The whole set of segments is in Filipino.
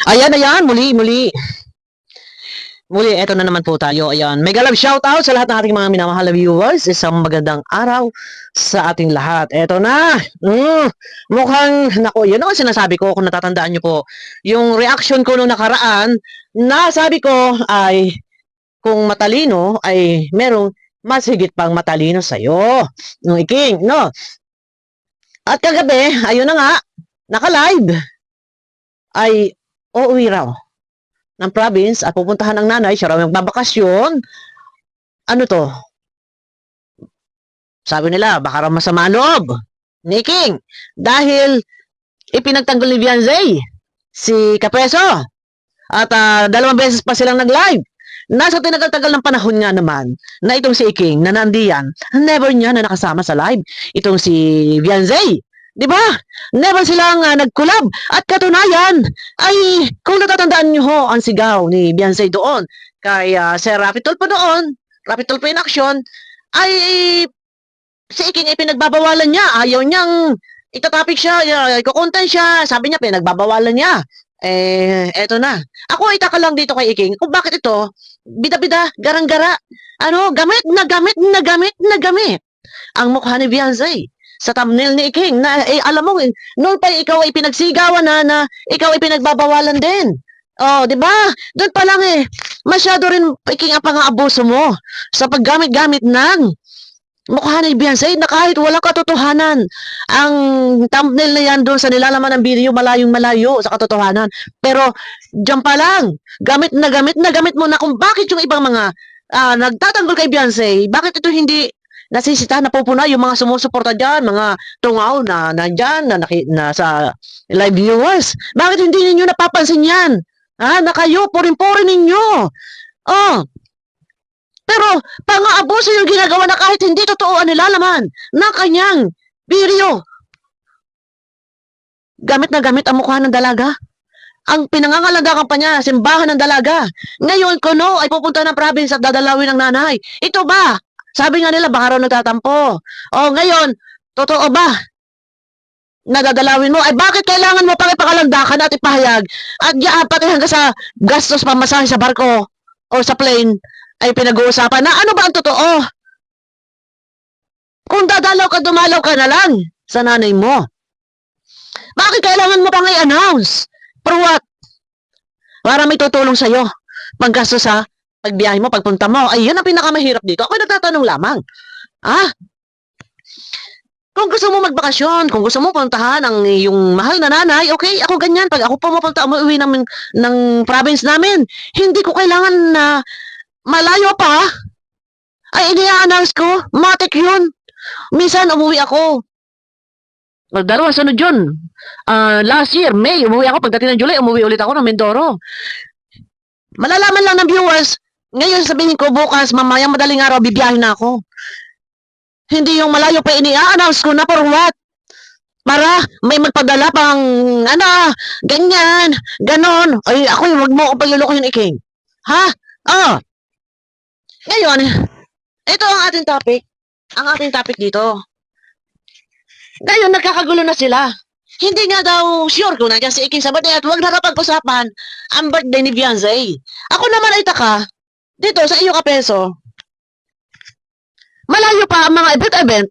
Ayan, muli. Muli, eto na naman po tayo. Ayan, mega love shoutout sa lahat ng ating mga minamahal na viewers. Isang magandang araw sa ating lahat. Eto na. Nako, yun ang sinasabi ko kung natatandaan nyo po. Yung reaction ko nung nakaraan, nasabi ko ay, kung matalino, ay merong mas higit pang matalino sa'yo. Nung iking, no? At kagabi, ayun na nga, naka-live, ay uuwi raw ng province at pupuntahan ng nanay, siya raw magbabakasyon. Ano to? Sabi nila, baka raw masama loob ni King dahil ipinagtanggol ni Beyonce si Capreso at 2 beses pa silang nag-live. Nasa tinagal-tagal ng panahon nga naman na itong si King na nandiyan, never niya na nakasama sa live itong si Beyonce. Di ba? Never silang nag-collab. At katunayan, ay kung natatandaan niyo ho ang sigaw ni Beyonce doon kay Sir Rapi Tulfo doon, Rapi Tulfo in action, ay si Iking ay pinagbabawalan niya. Ayaw niyang itatapik siya, ikukontent siya. Sabi niya, pinagbabawalan niya. Eto na. Ako itaka lang dito kay Iking kung bakit ito, bida-bida, garang-gara, gamit ang mukha ni Beyonce sa thumbnail ni King na alam mo noon pa ikaw ay pinagsigawan na ikaw ay pinagbabawalan din. Oh, 'di ba? Doon pa lang masyado rin King ang pang-aabuso mo sa paggamit-gamit ng mukha ni Beyonce na kahit walang katotohanan. Ang thumbnail na yan doon sa nilalaman ng video malayong-malayo sa katotohanan. Pero diyan pa lang, gamit mo na kung bakit yung ibang mga nagtatanggol kay Beyonce, bakit ito hindi nasisita, napupuna yung mga sumusuporta dyan, mga tungaw na nandyan, na sa live viewers. Bakit hindi ninyo napapansin yan? Na kayo, purin-purin ninyo. Oh, pero pang-aabuso yung ginagawa na kahit hindi totoo ang nilalaman ng kanyang video. Gamit na gamit ang mukha ng dalaga. Ang pinangangalandakan pa niya, simbahan ng dalaga. Ngayon, kuno ay pupunta ng province at dadalawin ng nanay. Ito ba? Sabi nga nila, baka raw nagtatampo. O ngayon, totoo ba? Nadadalawin mo, ay bakit kailangan mo pang ipakalandakan at ipahayag? At pati hanggang sa gastos pamasahe sa barko o sa plane ay pinag-uusapan na ano ba ang totoo? Kung dadalaw ka, dumalaw ka na lang sa nanay mo. Bakit kailangan mo pang i-announce? For what? Para may tutulong sa'yo. Panggastos sa pagbiyahe mo, pagpunta mo, ay yun ang pinakamahirap dito. Ako nagtatanong lamang. Kung gusto mo magbakasyon, kung gusto mo puntahan ang iyong mahal na nanay, okay, ako ganyan. Pag ako pumapunta, umuwi ng province namin, hindi ko kailangan na malayo pa. Ay, ini-announce ko, matik yun. Minsan, umuwi ako. Dalawa, sunod yun. Last year, May, umuwi ako. Pagdating ng July, umuwi ulit ako ng Mindoro. Malalaman lang ng viewers, ngayon sabihin ko bukas, mamayang madaling araw, bibiyahin na ako. Hindi yung malayo pa ini-announce ko na for what? Para may magpadala pang, ganyan, ganon. Ay, ako yung wag mo akong paglulukoyin, Iking. Ha? Ngayon, ito ang ating topic. Ang ating topic dito. Ngayon, nagkakagulo na sila. Hindi nga daw sure kung nandiyan si Iking sa birthday at huwag na kapag-usapan ang birthday ni Beyonce. Ako naman ay taka, dito sa iyo Kapeso, malayo pa ang mga event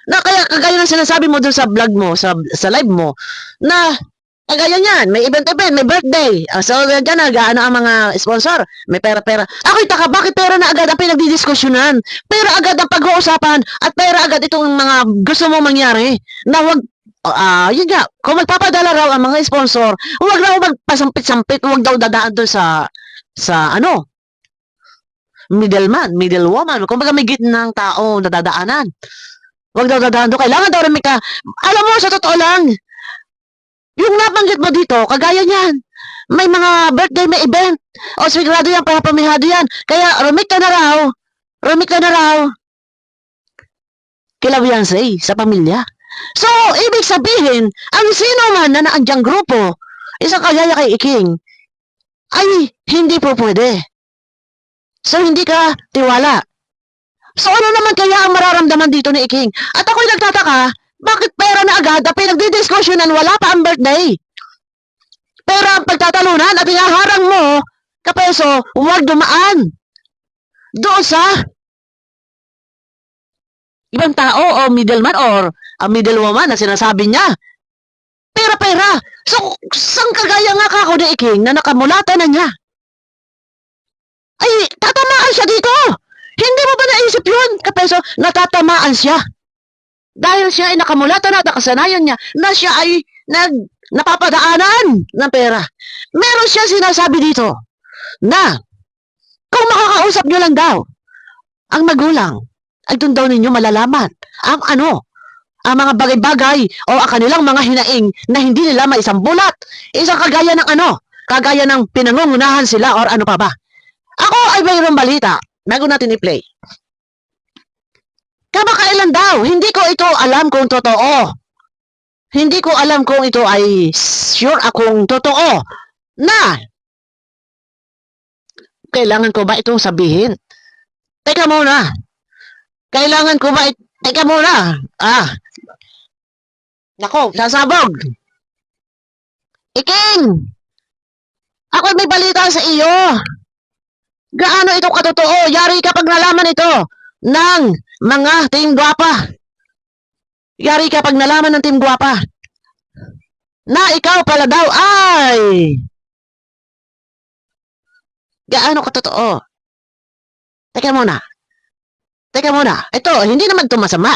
na kagaya ng sinasabi mo dun sa vlog mo, sa live mo, na kagaya niyan, may event, may birthday. So, dyan nag-ano ang mga sponsor, may pera-pera. Ako'y taka, bakit pera na agad ang pinagdidiskusyonan? Pera agad ang pag-uusapan at pera agad itong mga gusto mo mangyari na wag yun nga, kung magpapadala raw ang mga sponsor, huwag raw magpasampit-sampit, huwag daw dadaan doon sa middleman, middlewoman, kung baga may gitnang tao na dadaanan. Huwag daw dadaan doon, kailangan daw rin alam mo, sa totoo lang, yung nabanggit mo dito, kagaya niyan, may mga birthday, may event, o sigurado yan, para pamihado yan, kaya rumit ka na raw, kila Beyonce, sa pamilya. So, ibig sabihin, ang sino man na naandyang grupo, isang kagaya kay Iking, ay hindi po pwede. So, hindi ka tiwala. So, ano naman kaya ang mararamdaman dito ni Iking? At ako'y nagtataka, bakit pera na agad na pinagdidiskusyonan, wala pa ang birthday? Pera ang pagtatalunan at ihaharang mo, kapeso, huwag dumaan. Doon sa ibang tao o middleman or a middlewoman na sinasabi niya. Pera-pera. So, sang kagaya nga kako ni Iking na nakamulata na niya? Ay, tatamaan siya dito. Hindi mo ba naisip yun, kapeso? Natatamaan siya. Dahil siya ay nakamulata na at nakasanayan niya na siya ay napapadaanan ng pera. Meron siya sinasabi dito na kung makakausap niyo lang daw ang magulang, ay doon daw ninyo malalaman ang ang mga bagay-bagay o ang kanilang mga hinaing na hindi nila maisambulat. Isang kagaya ng kagaya ng pinangungunahan sila or ano pa ba. Ako ay mayroong balita bago natin i-play. Kamakailan daw, hindi ko ito alam kung totoo. Hindi ko alam kung ito ay sure akong totoo na kailangan ko ba itong sabihin? Teka muna. Kailangan ko ba teka muna. Nako, sasabog. Iking! Ako may balita sa iyo. Gaano ito katotoo? Yari ka pag nalaman ito ng mga Team Guwapa. Yari ka pag nalaman ng Team Guwapa na ikaw pala daw ay gaano katotoo? Teka muna. Ito, hindi naman ito masama.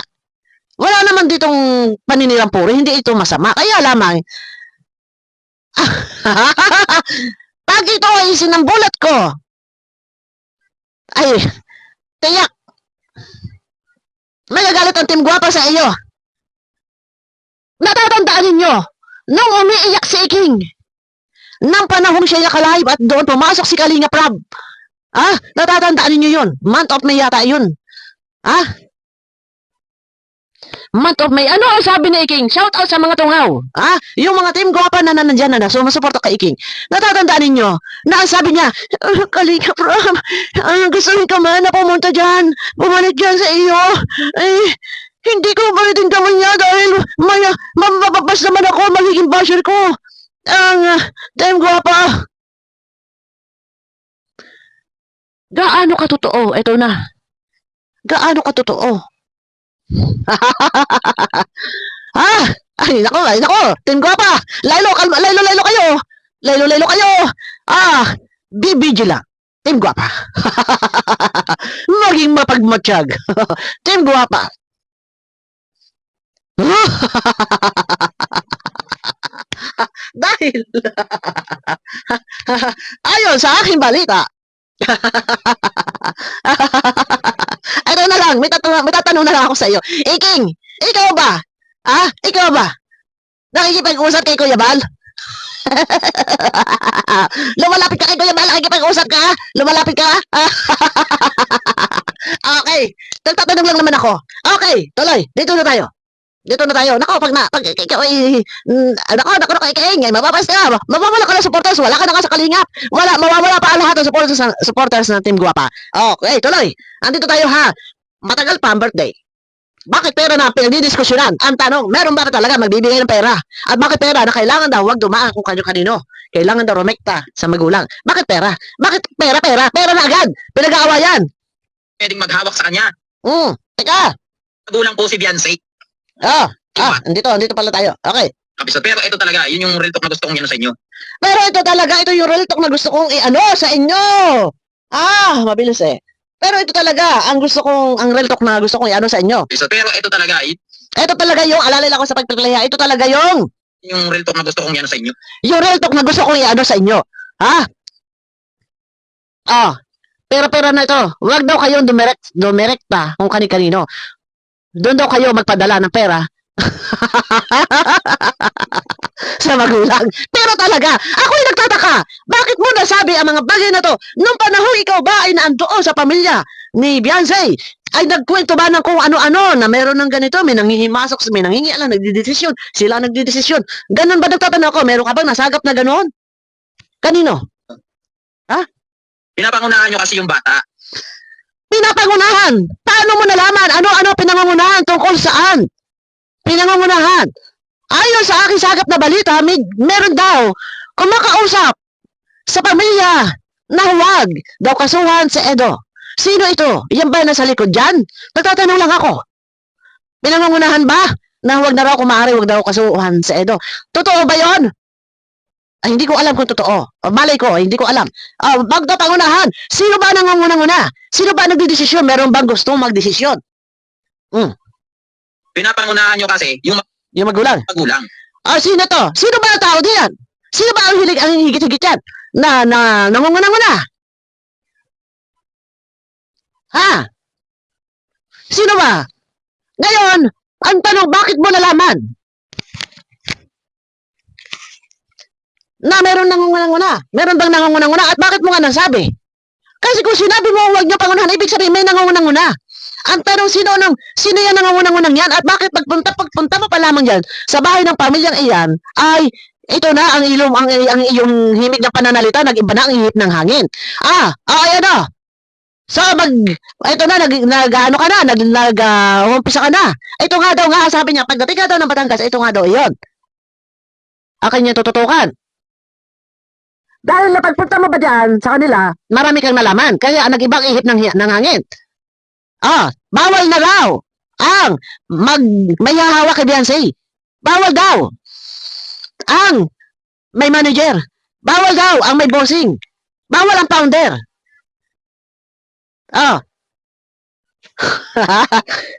Wala naman ditong paninirang puro. Hindi ito masama. Kaya lamang, pag ito ay sinambulat ko, ay, tiyak, magagalit ang Team Guwapa sa iyo. Natatandaan ninyo, nung umiiyak si Iking, nang panahong siya nakalive at doon pumasok si Kalinga Prab. Natatandaan ninyo yun. Month of May yata yun. Month of May. Ano ang sabi ni Iking? Shout out sa mga tungaw. Yung mga Team Guwapa na nandyan na sumusuporta kay Iking. Natatandaan ninyo na ang sabi niya, Kalinga Prab, gusto ka man na pumunta dyan. Bumalik dyan sa iyo. Hindi ko pwedeng gawin niya dahil mababas naman ako, magiging basher ko. Ang Team Guwapa. Gaano ka totoo? Ito na. Gaano ka totoo? Ay, nako. Team Guwapa. Laylo kayo. Laylo kayo. Be vigilant. Team Guwapa. Maging mapagmatsyag. Team Guwapa. Dahil ayon sa aking balita, ito na lang, may tatanong na lang ako sa iyo. Iking, ikaw ba? Ikaw ba? Nakikipag-usap kay Kuya Bal? Lumalapit ka kay Kuya Bal, nakikipag-usap ka? Lumalapit ka? Okay, tatanong lang naman ako. Okay, tuloy, dito na tayo. Nako, pag ikaw ay, nako, Iking, mababas ka. Mawawala ka ng supporters, wala ka na nga sa kalingap. Mawawala pa ang lahat ng supporters ng Team Guwapa. Okay, tuloy. Andito tayo ha. Matagal pa ang birthday. Bakit pera na pinagdidiskusyonan? Ang tanong, meron ba talaga magbibigay ng pera? At bakit pera na kailangan daw huwag dumaan kung kanino? Kailangan daw rumekta sa magulang. Bakit pera? Bakit pera? Pera na agad. Pinag-aawayan. Pwedeng maghawak sa kanya. Teka. Magulang po si Beyonce. Andito pala tayo. Okay. Kapisot, pero ito talaga, yun yung real talk na gusto kong yan sa inyo. Pero ito yung real talk na gusto kong sa inyo. Mabilis eh. Pero ito talaga, ang real talk na gusto kong sa inyo. Kapisot, pero ito talaga, Ito talaga yung, alalala ko sa pagpipilaya, ito talaga yung real talk na gusto kong yan sa inyo. Yung real talk na gusto kong sa inyo. Pera na ito. Huwag daw kayong dumirekta kung kani-kanino. Doon daw kayo magpadala ng pera sa magulang. Pero talaga, ako'y nagtataka. Bakit mo nasabi ang mga bagay na to? Nung panahon ikaw ba ay naandoon sa pamilya ni Beyonce, ay nagkwento ba ng kung ano-ano na meron ng ganito, may nanghihimasok, may nanghingialam, nagdidesisyon, sila nagdidesisyon. Ganun ba nagtatanong ako? Meron ka bang nasagap na ganoon? Kanino? Pinapangunahan nyo kasi yung bata. Pinapangunahan. Paano mo nalaman? Ano pinangungunahan tungkol saan? Pinangungunahan. Ayon sa aking sagap na balita, meron daw kumakausap sa pamilya na huwag daw kasuhan si Edo. Sino ito? Yan ba nasa likod dyan? Nagtatanong lang ako. Pinangungunahan ba na huwag na raw kumari, huwag daw kasuhan si Edo? Totoo ba yon? Ay, hindi ko alam kung totoo. Malay ko, hindi ko alam. Wag daw pangunahan. Sino ba nangungunang-una? Sino ba nagdidesisyon? Meron bang gustong magdesisyon? Pinapangunahan nyo kasi yung Yung magulang. magulang. Sino to? Sino ba ang tao diyan? Sino ba ang higit-higit yan? Na nangungunang-una? Ha? Sino ba? Ngayon, ang tanong, bakit mo nalaman na meron nangungunang-una? Meron bang nangungunang-una? At bakit mo nga nasabi? Kasi kung sinabi mo huwag niyo pangunahan, ibig sabihin may nangungunang-una. Ang tanong, sino yan nangungunang-unang yan? At bakit pagpunta mo pa lamang yan sa bahay ng pamilyang iyan, ay ito na ang iyong himig ng pananalita, nag-iba na ang ihip ng hangin. Ayan na. So, ito na, umpisa ka na. Ito nga daw nga, sabi niya, pagdating ka daw ng Batangas, ito nga daw, iyon. Akin niya tututukan. Dahil napagpunta mo ba dyan sa kanila, marami kang nalaman. Kaya nag-ibang ihip ng hangin. Bawal na raw ang may hahawak kay Beyonce. Bawal daw ang may manager. Bawal daw ang may bossing. Bawal ang founder.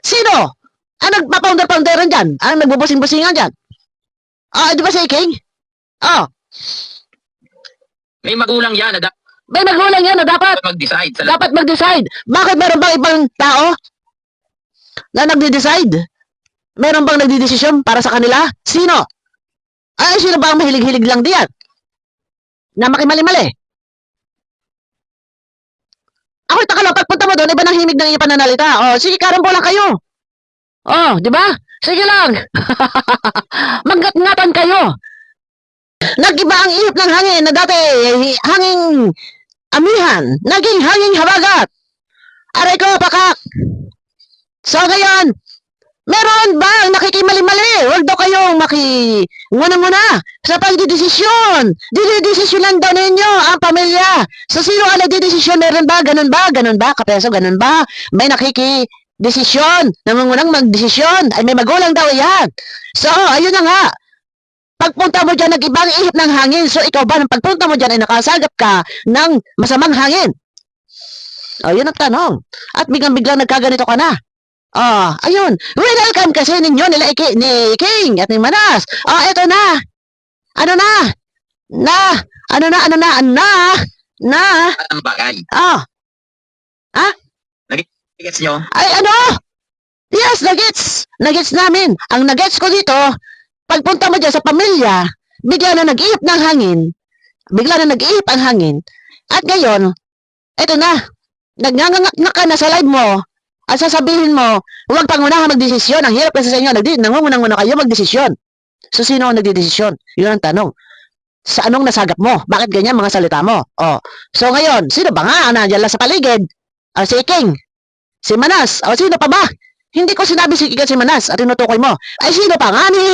Sino? Ang nagpa-founder-founderan dyan? Ang nagbubusing-busingan dyan? Di ba si King? May magulang yan na May magulang yan na dapat mag-decide sa lahat. mag-decide. Bakit meron bang ibang tao na nagde-decide? Meron bang nagdidesisyon para sa kanila? Sino? Sino ba ang mahilig-hilig lang diyan? Na makimali-mali? Ako'y takalo, pagpunta mo doon, iba ng himig ng iyong pananalita. Sige, karambo lang kayo. Di ba? Sige lang. Maggat-ngatan kayo. Nag-iba ang ihip ng hangin na dati hanging amihan, naging hanging habagat. Aray ko, pakak. So ngayon, meron ba ang nakikimali-mali? Huwag daw kayong muna sa pagdidesisyon. Didesisyonan daw ninyo ang pamilya. So sino ang nagdidesisyon? Meron ba? Ganun ba? Ganun ba? Kapeso, ganun ba? May nakikidesisyon. Nangungunang magdesisyon. Ay may magulang daw yan. So, ayun na nga. Pagpunta mo dyan, nag-ibang ihip ng hangin. So, ikaw ba, nang pagpunta mo dyan, ay nakasagap ka ng masamang hangin? Yun ang tanong. At biglang nagkaganito ka na. Ayun. Welcome kasi ninyo ni King at ni Manas. Eto na. Ano na? Ang bagay. Gets nyo? Ay, ano? Yes, nagets namin. Ang nagets ko dito, pagpunta mo dyan sa pamilya, bigla na nag-iip ng hangin. Bigla na nag-iip ang hangin. At ngayon, eto na. Nagngangangak ka na sa live mo. At sasabihin mo, huwag pangunahan magdesisyon. Ang hirap kasi sa inyo, nangungunang-una kayo magdesisyon. So, sino ang nagdidesisyon? Yun ang tanong. Sa anong nasagap mo? Bakit ganyan mga salita mo? So ngayon, sino ba nga ang nandiyan lang sa paligid? Si King. Si Manas. Sino pa ba? Hindi ko sinabi si King at si Manas at tinutukoy mo. Ay, sino pa nga ni...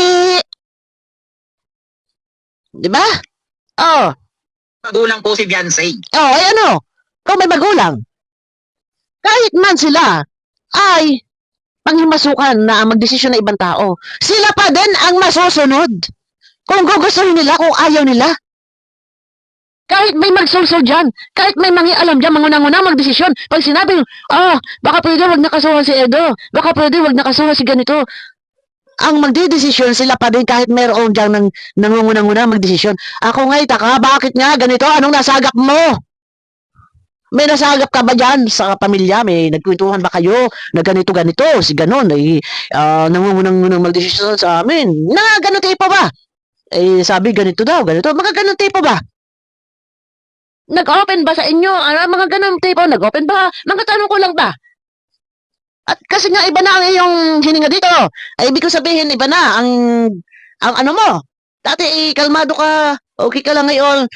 Di ba? Magulang po si Beyonce. Ay ano? Kung may magulang, kahit man sila ay panghimasukan na ang magdesisyon ng ibang tao, sila pa din ang masusunod. Kung gugustuhin nila, kung ayaw nila. Kahit may magsulsol dyan, kahit may mangialam dyan, manguna-nguna magdesisyon. Pag sinabi, baka pwede wag nakasuhan si Edo, baka pwede wag nakasuhan si ganito. Ang magdidesisyon sila pa din kahit mayroon dyan ng nangunguna-nguna magdesisyon. Ako nga'y taka, bakit nga ganito? Anong nasagap mo? May nasagap ka ba dyan sa pamilya? May nagkwentuhan ba kayo na ganito-ganito? Si ganon ay nangungunang magdesisyon sa amin. Na ganon tipo ba? Sabi ganito daw, ganito. Mga ganon tipo ba? Nag-open ba sa inyo? Mga ganon tipo, nag-open ba? Mga tanong ko lang ba? At kasi nga iba na ang iyong hininga dito. Ay ibig ko sabihin iba na ang ano mo. Dati kalmado ka, okay ka lang ngayon.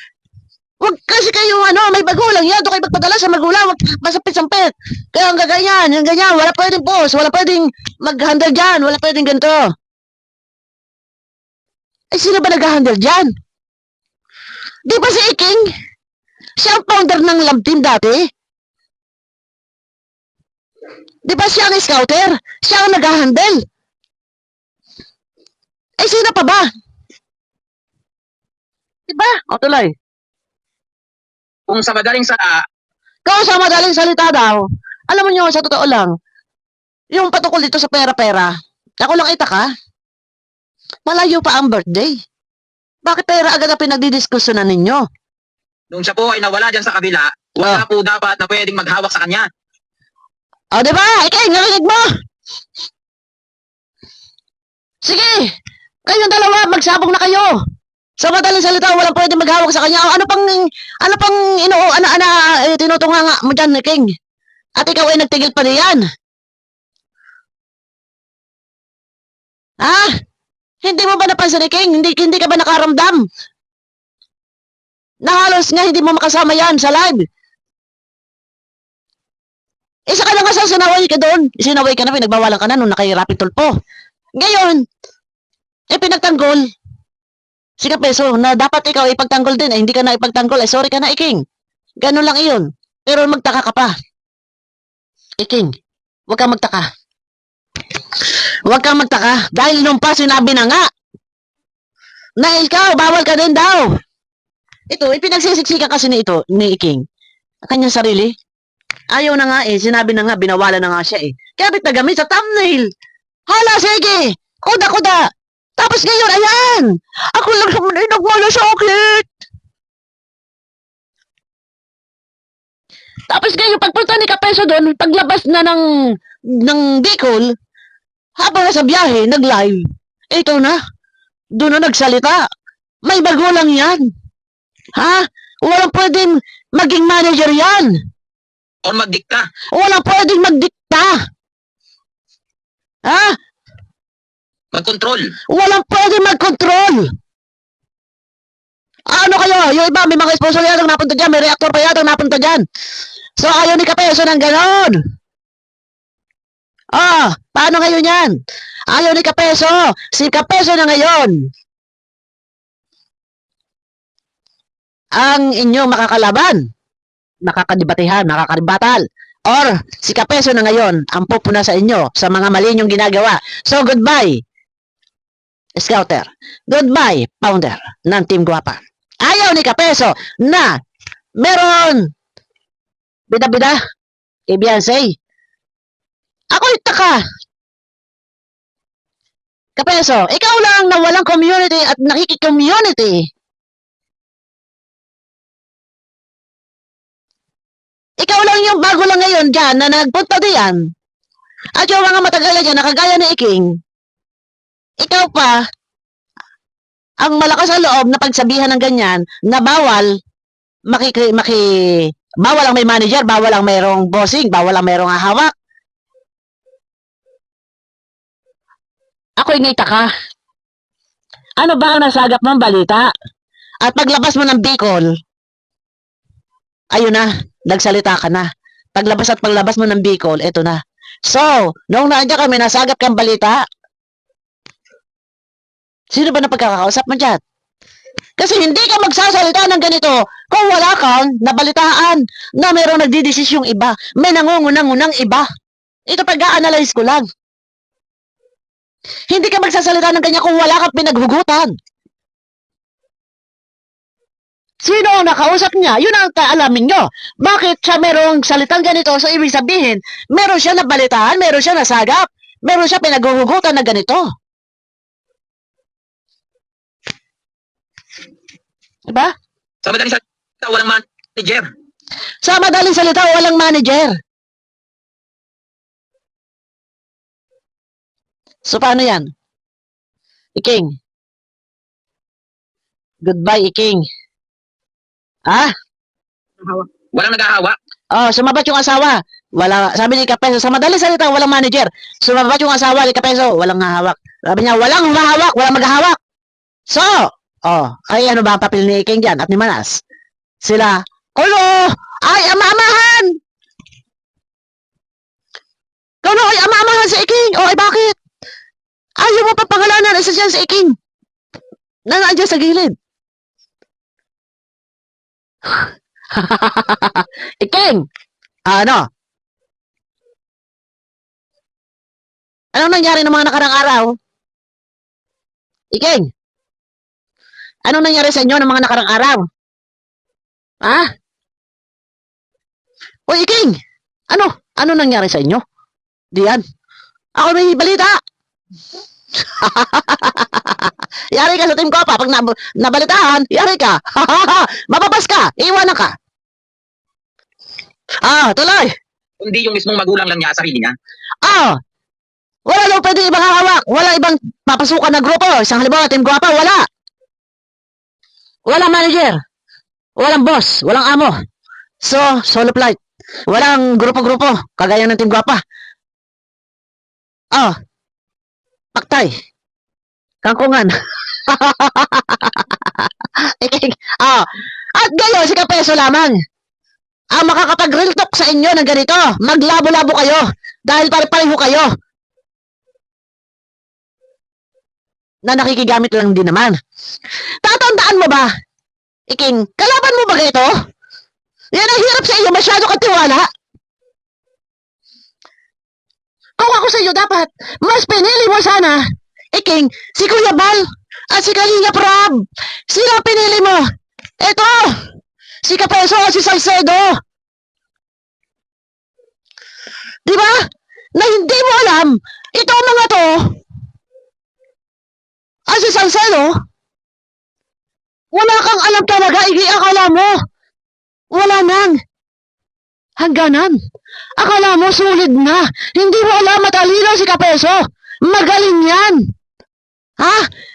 Wag kasi kayo may magulang yan. Doon kayo magpadala sa magulang. Wag masampit-sampit. Kaya ang gaganyan, yung ganyan. Wala pwedeng boss. Wala pwedeng mag-handle dyan. Wala pwedeng ganito. Sino ba nag-handle dyan? Di ba si Iking? Siya ang founder ng love team dati. Di ba siya ang scouter? Siya ang nag-handle. Eh, sino pa ba? Di ba? O, tuloy. Kung sa madaling sa Kung sa madaling salita daw, alam mo nyo, sa totoo lang, yung patungkol dito sa pera-pera, ako lang itaka, malayo pa ang birthday. Bakit pera agad ang pinagdidiskusyonan ninyo? nung siya po ay nawala dyan sa kabila, wala po dapat na pwedeng maghawak sa kanya. O, di ba? Iking, narinig mo? Sige, kayong dalawa, magsabong na kayo. Sa madaling salita, walang pwedeng maghawak sa kanya. O, ano pang tinutunga nga mo dyan, King? At ikaw ay nagtigil pa diyan. Ha? Hindi mo ba napansin ni King? Hindi ka ba nakaramdam? Na halos nga hindi mo makasama yan sa live. Isa ka lang nga sa sinaway ka doon. Sinaway ka na, pinagbawalan ka na nung nakahirapin tulpo. Ngayon, pinagtanggol. Si Kapeso, na dapat ikaw ipagtanggol din. Hindi ka na ipagtanggol. Sorry ka na, Iking. Ganun lang iyon. Pero magtaka ka pa. Iking, huwag kang magtaka. Huwag kang magtaka. Dahil nung pa sinabi na nga, na ikaw, bawal ka din daw. Ito, ipinagsisiksikan kasi ni Iking. Kanyang sarili. Ayaw na nga sinabi na nga, binawalan na nga siya Kaya ba't nagamit sa thumbnail? Hala, sige! Kuda! Tapos ngayon, ayan! Ako lang naman ay nagmalasakit! Tapos ngayon, pagpunta ni Kapeso doon, paglabas na ng Bicol, habang nasa biyahe, nag-live. Ito na. Doon na nagsalita. May magulang yan. Ha? Walang pwedeng maging manager yan. O magdikta. Walang pwedeng magdikta. Ha? Magkontrol. Walang pwedeng magkontrol. Ano kayo? Yung iba, may mga sponsor yatang napunta dyan. May reactor pa yatang napunta dyan. So, ayaw ni Kapeso ng ganon. Paano ngayon yan? Ayaw ni Kapeso. Si Kapeso na ngayon ang inyong makakalaban. Makakadibatehan, makakaribatal. Or, si Kapeso na ngayon ang pupuna sa inyo sa mga mali nyong ginagawa. So, goodbye, Scouter. Goodbye, founder ng Team Guapa. Ayaw ni Kapeso na meron bida-bida kay Beyonce. Ako itaka. Kapeso, ikaw lang na walang community at nakiki-community. Ikaw lang yung bago lang ngayon dyan na nagpunta diyan. At yung mga matagal na dyan, nakagaya ni Iking, ikaw pa, ang malakas sa loob na pagsabihan ng ganyan na bawal, bawal ang may manager, bawal ang mayroong bossing, bawal ang mayroong hawak. Ako ingay taka. Ano ba ang nasagap mong balita? At paglabas mo ng Bicol, ayun na, nagsalita ka na. Paglabas mo ng Bicol, eto na. So, nung nandiyan kami, nasagap kang balita, sino ba na pagkakausap mo dyan? Kasi hindi ka magsasalita ng ganito kung wala kang nabalitaan na mayroong nagdidesisyong iba. May nangungunang-unang iba. Ito pag-a-analyze ko lang. Hindi ka magsasalita ng ganyan kung wala kang pinaghugutan. Sino ang nakausap niya? Yun ang kaalamin nyo. Bakit siya merong salitang ganito? So, ibig sabihin, meron siya nabalitaan, meron siya nasagap, meron siya pinaghuhugutan na ganito. Diba? Sa madaling salita, walang manager. Sa madaling salita, walang manager. So, paano yan? Iking. Goodbye, Iking. Ha? Walang naghahawak. Sumabat yung asawa. Wala, sabi ni Kapeso, sa madaling salita, walang manager. Sumabat yung asawa ni Kapeso, walang hahawak. Sabi niya, walang humahawak, walang maghahawak. So, ay ano ba ang papel ni Iking dyan at ni Manas? Sila, kulo, ay amamahan! Kulo, ay amamahan si Iking. Ay bakit? Ayaw mo pa pangalanan, isa siya si Iking. Na nandiyan sa gilid. Iking! Ano? Anong nangyari ng mga nakarang araw? Iking! Anong nangyari sa inyo ng mga nakarang araw? Ha? O Iking! Ano? Ano nangyari sa inyo? Diyan. Ako may balita. Yari ka sa team ko pa. Pag nabalitaan, yari ka. Mababas ka. Iwanan ka. Tuloy. Kundi yung mismong magulang lang niya, sarili niya. Wala daw pwede ibang hawak. Wala ibang papasukan na grupo. Isang halimbawa, team Guapa, wala. Walang manager. Walang boss. Walang amo. So, solo flight. Walang grupo-grupo. Kagaya ng team Guapa. Paktay. Kangkungan. At gayon, si Kapeso lamang ang makakapag-real talk sa inyo ng ganito. Maglabo-labo kayo. Dahil pare-pareho kayo. Na nakikigamit lang din naman. Tatandaan mo ba, Iking, kalaban mo ba ito? Yan ang hirap sa iyo, masyado kang tiwala. Kung ako sa iyo, dapat mas pinili mo sana, Iking, si Kuya Bal at si Kalinga Prab. Sila pinili mo. Ito, si Kapeso at si Salcedo. Di ba? Na hindi mo alam, ito ang mga to. Si Salcedo, wala kang alam talaga, akala mo. Wala nang hangganan. Akala mo sulit na. Hindi mo alam matalino si Kapeso. Magaling yan.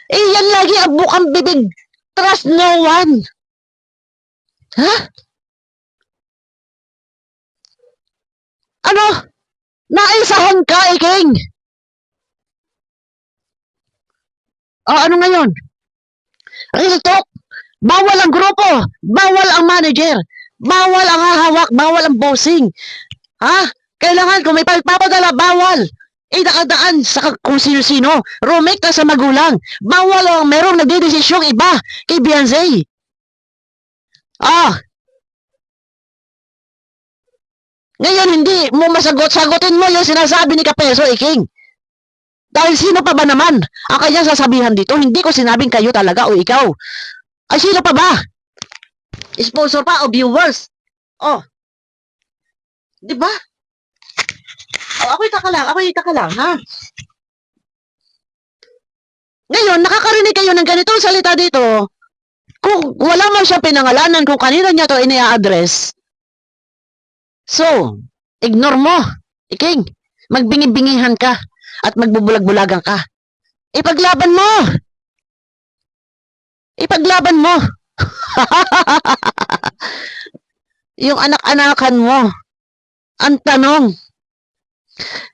Iyan lagi ang bukang bibig. Trust no one. Ano? Naisahan ka, Iking. Ano ngayon? Real talk. Bawal ang grupo. Bawal ang manager. Bawal ang hahawak. Bawal ang bossing. Kailangan kung may pagpapadala, bawal. Idaan sa kung sino-sino. Rumekta sa magulang. Bawal ang merong nagdidesisyong iba kay Beyonce. Ngayon, hindi mo masagot-sagutin mo yung sinasabi ni Kapeso, Iking. Dahil sino pa ba naman ang kanyang sasabihan dito? Hindi ko sinabing kayo talaga o ikaw. Ay, sino pa ba? Sponsor pa o viewers? Di ba? Ako'y taka lang, ha? Ngayon, nakakarinig kayo ng ganitong salita dito. Kung wala man siya pinangalanan kung kanina niya to inia-address. So, ignore mo, Iking. Magbingi-bingihan ka. At magbubulag-bulagan ka. Ipaglaban mo! Ipaglaban mo! Yung anak-anakan mo. Ang tanong.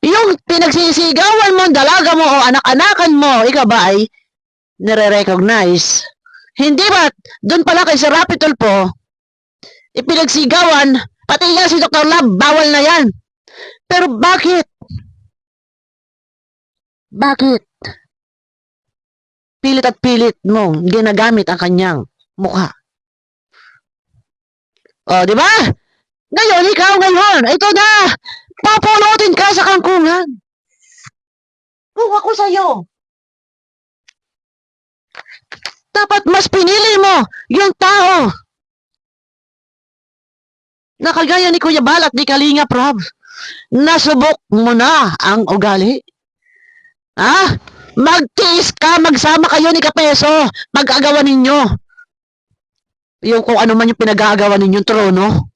Yung pinagsisigawan mo, dalaga mo o anak-anakan mo, ikaw ba ay nire-recognize? Hindi ba? Doon pala kay Sir Rapi Tulfo, ipinagsigawan, pati nga si Dr. Lab, bawal na yan. Pero bakit? Bakit? Pilit at pilit mo ginagamit ang kanyang mukha. Di ba? Ngayon, ikaw ngayon, ito na, papunutin ka sa kangkungan. Kung ako sa'yo, dapat mas pinili mo yung tao na kagaya ni Kuya Bal at ni Kalinga Prab. Nasubok mo na ang ugali. Magtiis ka, magsama kayo ni Kapeso, pag-agawan ninyo. Yung kung ano man yung pinag-aagawan ninyong trono.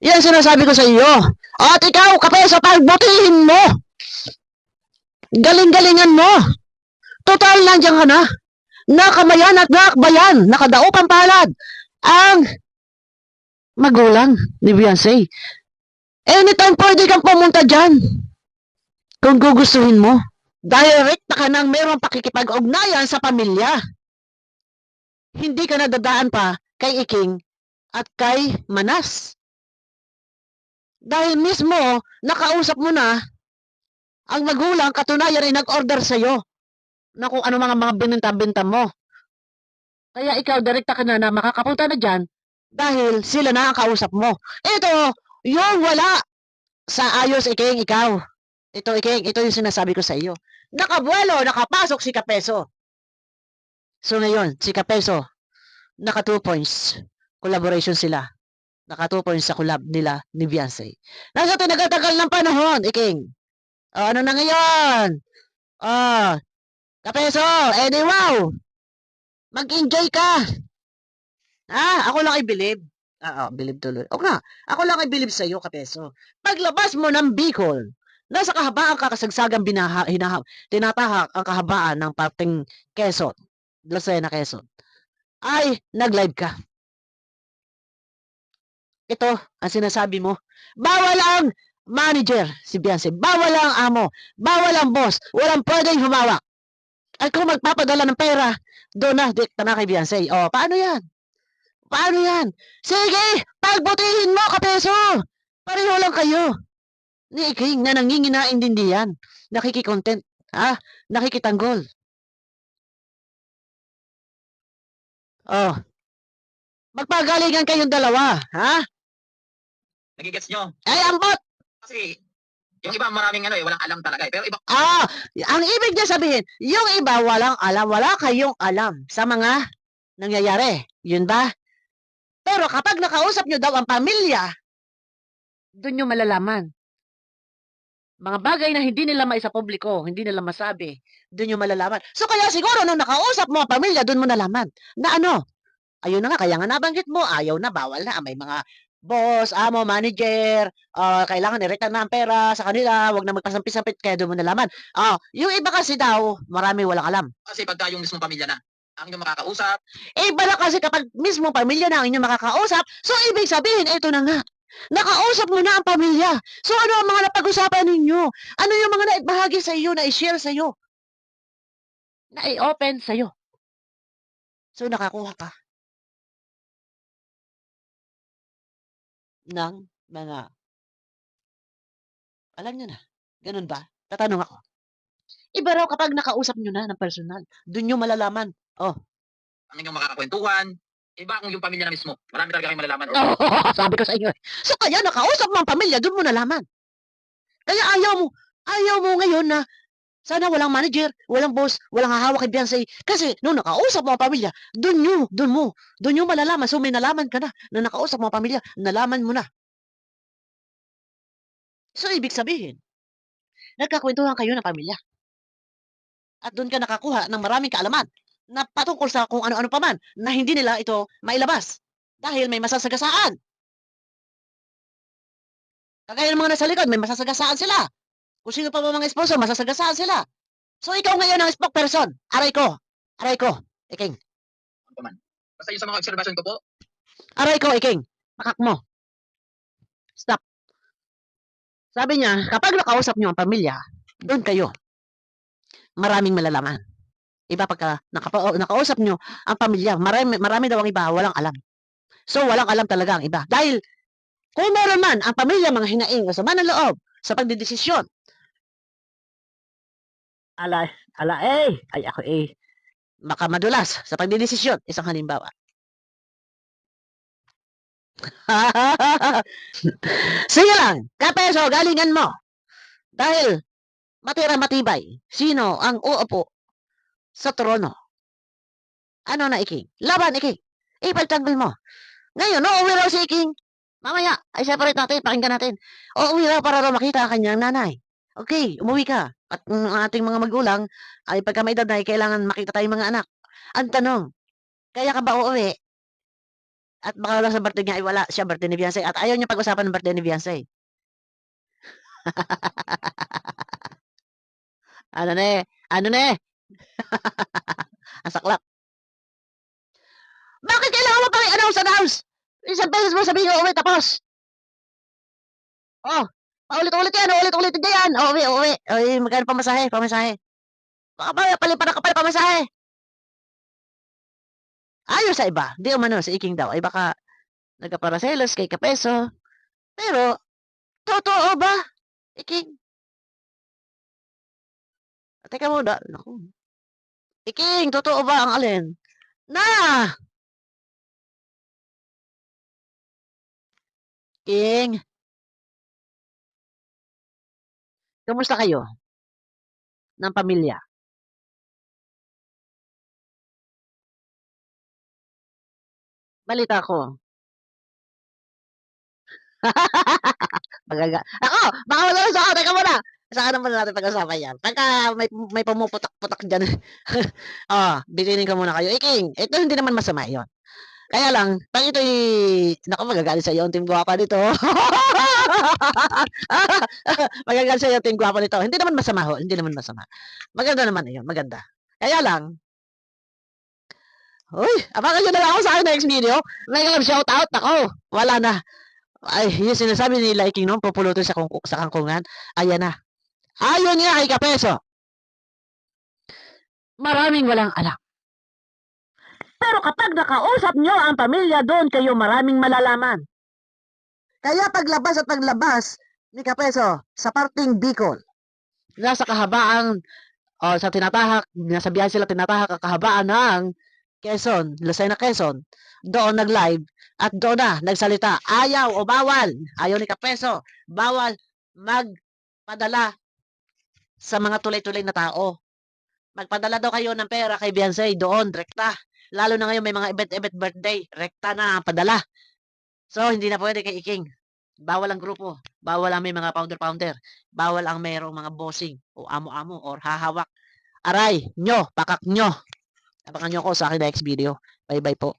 Yan sinasabi ko sa iyo. At ikaw, Kapeso, pagbutihin mo. Galing-galingan mo. Total, nandiyan ka na. Nakamayan at nakbayan, nakadaupang palad ang magulang ni Beyonce. Anytime pwede kang pumunta dyan. Kung gugustuhin mo. Direct ka nang mayroong pakikipag-ugnayan sa pamilya. Hindi ka nadadaan pa kay Iking at kay Manas. Dahil mismo, nakausap mo na ang magulang, katunayan ay nag-order sa'yo na kung ano mga binenta-benta mo. Kaya ikaw, direkta ka na makakapunta na dyan dahil sila na ang kausap mo. Ito, yung wala sa ayos, Iking, ikaw. Ito, Iking, ito yung sinasabi ko sa iyo. Nakabuelo, nakapasok si Kapeso. So ngayon, si Kapeso, naka 2 points. Collaboration sila. Naka 2 points sa collab nila ni Beyonce. Nasa tinagatagal ng panahon, Iking. Ano na ngayon? Oh, Kapeso, edi wow! Mag-enjoy ka! Ako lang i-believe. Believe tuloy. O nga, ako lang i-believe sa'yo, Kapeso. Paglabas mo ng Bicol, nasa kahabaan kakasagsagang tinatahak ang kahabaan ng parting Quezon, Lucena, Quezon, ay nag-live ka. Ito ang sinasabi mo. Bawal ang manager, si Beyonce. Bawal ang amo. Bawal ang boss. Walang pwedeng humawak. At kung magpapadala ng pera, doon na, dikta na kay Beyonce. O, paano yan? Paano yan? Sige, pagbutihin mo, Kapeso. Pareho lang kayo. Ni Iking na nanginginaintindihan. Nakikikontent. Nakikitanggol. Oh, magpagalingan kayong dalawa. Nagigets nyo? Ay, ang bot! Kasi, yung iba maraming walang alam talaga eh. Pero iba, Ang ibig niya sabihin, yung iba walang alam, wala kayong alam sa mga nangyayari. Yun ba? Pero kapag nakausap nyo daw ang pamilya, doon nyo malalaman. Mga bagay na hindi nila maisa publiko, hindi nila masabi, doon nyo malalaman. So kaya siguro nung nakausap mo ang pamilya, doon mo nalaman. Na ano? Ayun na nga, kaya nga nabanggit mo, ayaw na, bawal na. May mga boss, amo, manager, kailangan i-return na ang pera sa kanila, wag na magpasampit-sampit, kaya doon mo nalaman. Yung iba kasi daw, marami walang alam. kasi pagka yung mismong pamilya na, ang inyong makakausap, Iba na kasi kapag mismo pamilya na ang inyong makakausap, so ibig sabihin, ito na nga. Nakausap mo na ang pamilya. So ano ang mga napag-usapan ninyo? Ano yung mga naibahagi sa iyo, na i-share sa iyo? Na i-open sa iyo. So nakakuha ka ng mga, alam nyo na, ganun ba? Tatanong ako. Iba raw kapag nakausap nyo na ng personal, doon nyo malalaman. ang inyong makakakwentuhan, iba kung yung pamilya na mismo. Marami talaga kayong malalaman. Sabi ko sa inyo. So kaya nakausap mo ang pamilya, doon mo nalaman. Kaya ayaw mo ngayon na sana walang manager, walang boss, walang hahawak kay Beyonce. Kasi nung nakausap mo ang pamilya, doon nyo malalaman. So may nalaman ka na nakausap mo ang pamilya, nalaman mo na. So ibig sabihin, nagkakwentuhan kayo ng pamilya. At doon ka nakakuha ng maraming kaalaman na patungkol sa kung ano-ano pa man na hindi nila ito mailabas dahil may masasagasaan. Kagaya ng mga nasa likod, may masasagasaan sila. Kung sino pa mga sponsor, masasagasaan sila. So ikaw ngayon ang spokesperson. Aray ko, Iking. Ano pa man. Basta yung sa mga observation ko po, Aray ko, Iking. Pakak mo. Stop. Sabi niya, kapag nakausap niyo ang pamilya, doon kayo. Maraming malalaman. Iba pagka nakausap niyo ang pamilya, marami daw ang iba, walang alam. So walang alam talaga ang iba. Dahil kung meron man ang pamilya mga hinaing o sama ng loob sa pagdidesisyon, ako baka madulas sa pagdidesisyon, isang halimbawa. Sige lang, Kapeso, galingan mo. Dahil matibay, sino ang uupo sa trono? Ano na, Iking? Laban, Iking. Ipagtanggol mo. Ngayon, uuwi raw si Iking. Mamaya, ay separate natin, pakinggan natin. Uuwi raw para raw makita ang kanyang nanay. Okay, umuwi ka. At ang ating mga magulang, ay pagka may edad na, kailangan makita tayong mga anak. Ang tanong, kaya ka ba uuwi? At baka lang sa birthday niya ay wala siya, birthday ni Beyonce. At ayaw niya pag-usapan ng birthday ni Beyonce. Ano na eh? Ang saklap. Bakit kailangan mo pang i-announce? Isang beses mo sabihin uuwi, tapos. Paulit-ulit yan, ulit-ulit yan. Uwi. Ay, magkano pamasahe? Baka ba, palipan ka pala pamasahe. Ayos sa iba. Di umano, si Iking daw. Ay baka nagkaparaselos kay Kapeso. Pero, totoo ba, Iking? Teka muna. Naku. Iking, totoo ba ang alin? Na! King, kumusta kayo ng pamilya? Balita ko. Ako, baka wala sa ako. Teka muna. Saka naman natin pag-usapan yan. Pagka may pumuputak-putak dyan. Bitinin ko muna kayo. King, ito hindi naman masama yon. Kaya lang, pag ito'y, naku, magagalit sa iyo ang team gwapa nito. Magagalit sa iyo ang team gwapa nito. Hindi naman masama ho. Hindi naman masama. Maganda naman yun. Maganda. Kaya lang, uy, abangan nyo na lang ako sa akin next video. May shout out ako. Wala na. Ay, yung sinasabi ni Liking noon, pupulutin sa kangkungan. Ayan na. Ayon nga kay Kapeso. Maraming walang alam. Pero kapag nakausap nyo ang pamilya doon, kayo maraming malalaman. Kaya paglabas ni Kapeso sa parting Bicol, nasa kahabaan, sa tinatahak, nasa biyahe sila tinatahak ang kahabaan ng Quezon, Lucena, Quezon, doon nag-live at doon na nagsalita, ayaw o bawal, ayaw ni Kapeso, bawal magpadala sa mga tulay-tulay na tao. Magpadala daw kayo ng pera kay Beyonce doon, rekta. Lalo na ngayon may mga event birthday, rekta na ang padala. So, hindi na pwede kay Iking. Bawal ang grupo. Bawal ang may mga founder-founder. Bawal ang mayroong mga bossing o amo-amo or hahawak. Aray, pakak nyo. Abangan nyo ako sa akin next video. Bye-bye po.